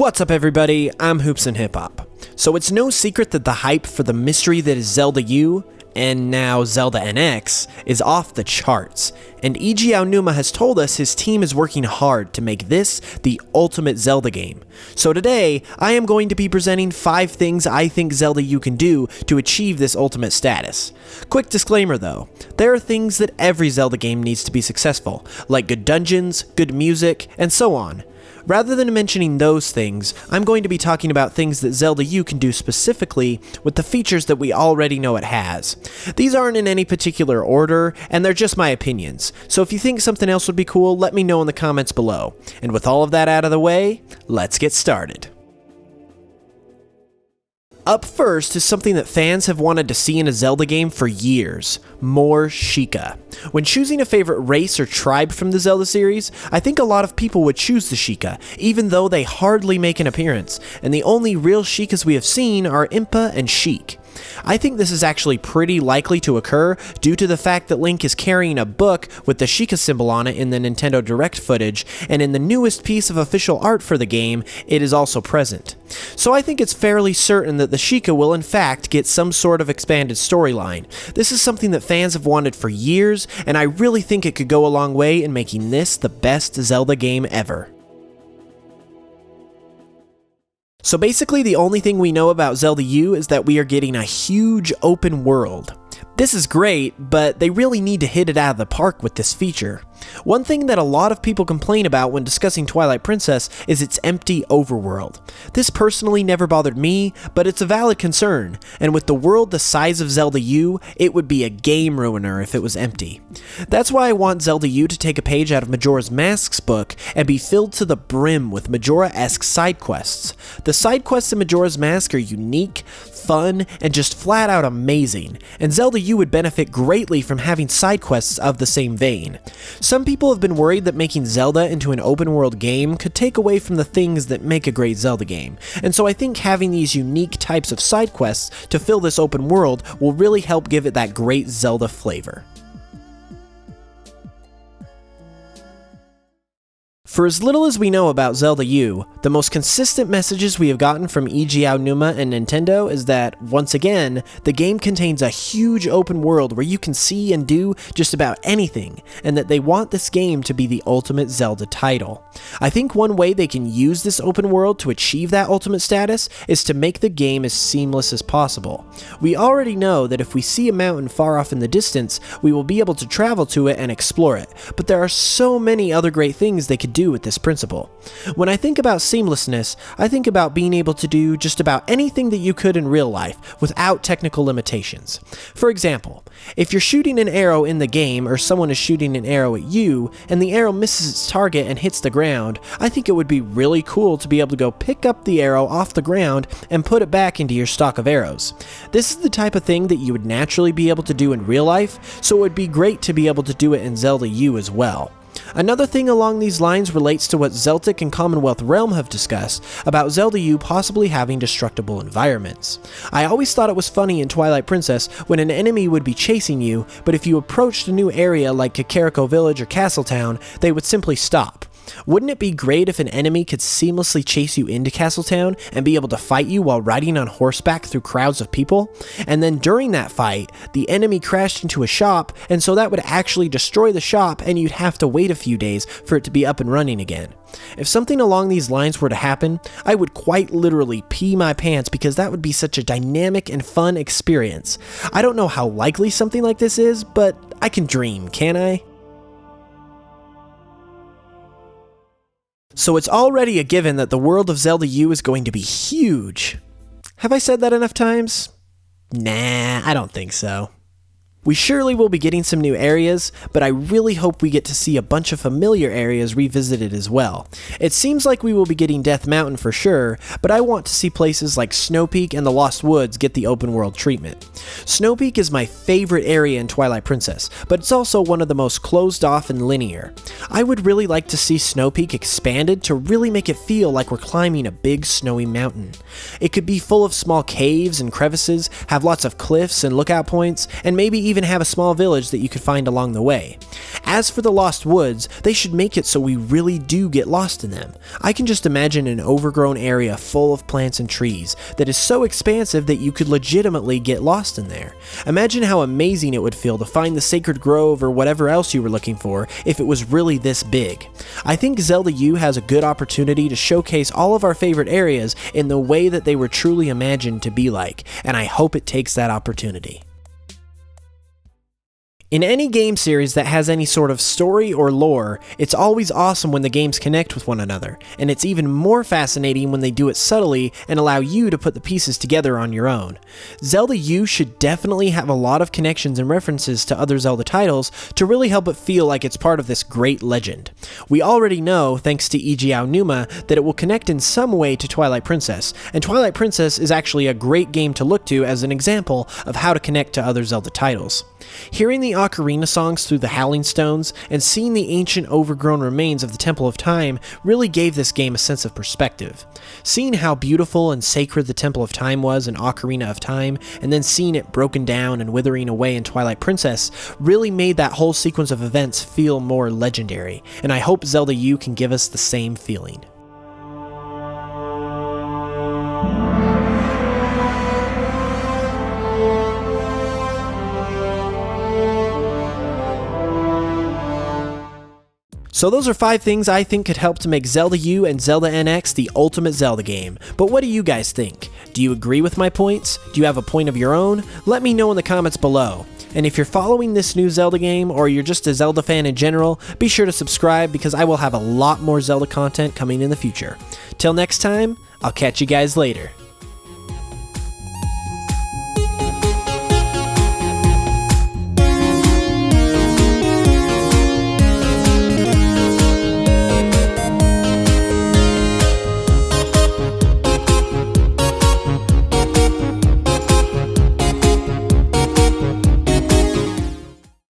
What's up everybody, I'm HoopsandHipHop. So it's no secret that the hype for the mystery that is Zelda U, and now Zelda NX, is off the charts, and Eiji Aonuma has told us his team is working hard to make this the ultimate Zelda game. So today, I am going to be presenting 5 things I think Zelda U can do to achieve this ultimate status. Quick disclaimer though, there are things that every Zelda game needs to be successful, like good dungeons, good music, and so on. Rather than mentioning those things, I'm going to be talking about things that Zelda U can do specifically with the features that we already know it has. These aren't in any particular order, and they're just my opinions, so if you think something else would be cool, let me know in the comments below. And with all of that out of the way, let's get started. Up first is something that fans have wanted to see in a Zelda game for years: more Sheikah. When choosing a favorite race or tribe from the Zelda series, I think a lot of people would choose the Sheikah, even though they hardly make an appearance, and the only real Sheikahs we have seen are Impa and Sheik. I think this is actually pretty likely to occur due to the fact that Link is carrying a book with the Sheikah symbol on it in the Nintendo Direct footage, and in the newest piece of official art for the game, it is also present. So I think it's fairly certain that the Sheikah will in fact get some sort of expanded storyline. This is something that fans have wanted for years, and I really think it could go a long way in making this the best Zelda game ever. So basically the only thing we know about Zelda U is that we are getting a huge open world. This is great, but they really need to hit it out of the park with this feature. One thing that a lot of people complain about when discussing Twilight Princess is its empty overworld. This personally never bothered me, but it's a valid concern, and with the world the size of Zelda U, it would be a game ruiner if it was empty. That's why I want Zelda U to take a page out of Majora's Mask's book and be filled to the brim with Majora-esque side quests. The side quests in Majora's Mask are unique, fun, and just flat out amazing, and Zelda U would benefit greatly from having side quests of the same vein. Some people have been worried that making Zelda into an open world game could take away from the things that make a great Zelda game, and so I think having these unique types of side quests to fill this open world will really help give it that great Zelda flavor. For as little as we know about Zelda U, the most consistent messages we have gotten from Eiji Aonuma and Nintendo is that, once again, the game contains a huge open world where you can see and do just about anything, and that they want this game to be the ultimate Zelda title. I think one way they can use this open world to achieve that ultimate status is to make the game as seamless as possible. We already know that if we see a mountain far off in the distance, we will be able to travel to it and explore it, but there are so many other great things they could do with this principle. When I think about seamlessness, I think about being able to do just about anything that you could in real life without technical limitations. For example, if you're shooting an arrow in the game or someone is shooting an arrow at you and the arrow misses its target and hits the ground, I think it would be really cool to be able to go pick up the arrow off the ground and put it back into your stock of arrows. This is the type of thing that you would naturally be able to do in real life, so it would be great to be able to do it in Zelda U as well. Another thing along these lines relates to what Zeltic and Commonwealth Realm have discussed about Zelda U possibly having destructible environments. I always thought it was funny in Twilight Princess when an enemy would be chasing you, but if you approached a new area like Kakariko Village or Castletown, they would simply stop. Wouldn't it be great if an enemy could seamlessly chase you into Castletown and be able to fight you while riding on horseback through crowds of people? And then during that fight, the enemy crashed into a shop, and so that would actually destroy the shop and you'd have to wait a few days for it to be up and running again. If something along these lines were to happen, I would quite literally pee my pants because that would be such a dynamic and fun experience. I don't know how likely something like this is, but I can dream, can't I? So it's already a given that the world of Zelda U is going to be huge. Have I said that enough times? Nah, I don't think so. We surely will be getting some new areas, but I really hope we get to see a bunch of familiar areas revisited as well. It seems like we will be getting Death Mountain for sure, but I want to see places like Snow Peak and the Lost Woods get the open world treatment. Snow Peak is my favorite area in Twilight Princess, but it's also one of the most closed off and linear. I would really like to see Snow Peak expanded to really make it feel like we're climbing a big snowy mountain. It could be full of small caves and crevices, have lots of cliffs and lookout points, and maybe even have a small village that you could find along the way. As for the Lost Woods, they should make it so we really do get lost in them. I can just imagine an overgrown area full of plants and trees that is so expansive that you could legitimately get lost in there. Imagine how amazing it would feel to find the sacred grove or whatever else you were looking for if it was really this big. I think Zelda U has a good opportunity to showcase all of our favorite areas in the way that they were truly imagined to be like, and I hope it takes that opportunity. In any game series that has any sort of story or lore, it's always awesome when the games connect with one another, and it's even more fascinating when they do it subtly and allow you to put the pieces together on your own. Zelda U should definitely have a lot of connections and references to other Zelda titles to really help it feel like it's part of this great legend. We already know, thanks to E.G. Aonuma, that it will connect in some way to Twilight Princess, and Twilight Princess is actually a great game to look to as an example of how to connect to other Zelda titles. Hearing the ocarina songs through the Howling Stones and seeing the ancient overgrown remains of the Temple of Time really gave this game a sense of perspective. Seeing how beautiful and sacred the Temple of Time was in Ocarina of Time, and then seeing it broken down and withering away in Twilight Princess really made that whole sequence of events feel more legendary, and I hope Zelda U can give us the same feeling. So those are 5 things I think could help to make Zelda U and Zelda NX the ultimate Zelda game. But what do you guys think? Do you agree with my points? Do you have a point of your own? Let me know in the comments below. And if you're following this new Zelda game, or you're just a Zelda fan in general, be sure to subscribe because I will have a lot more Zelda content coming in the future. Till next time, I'll catch you guys later.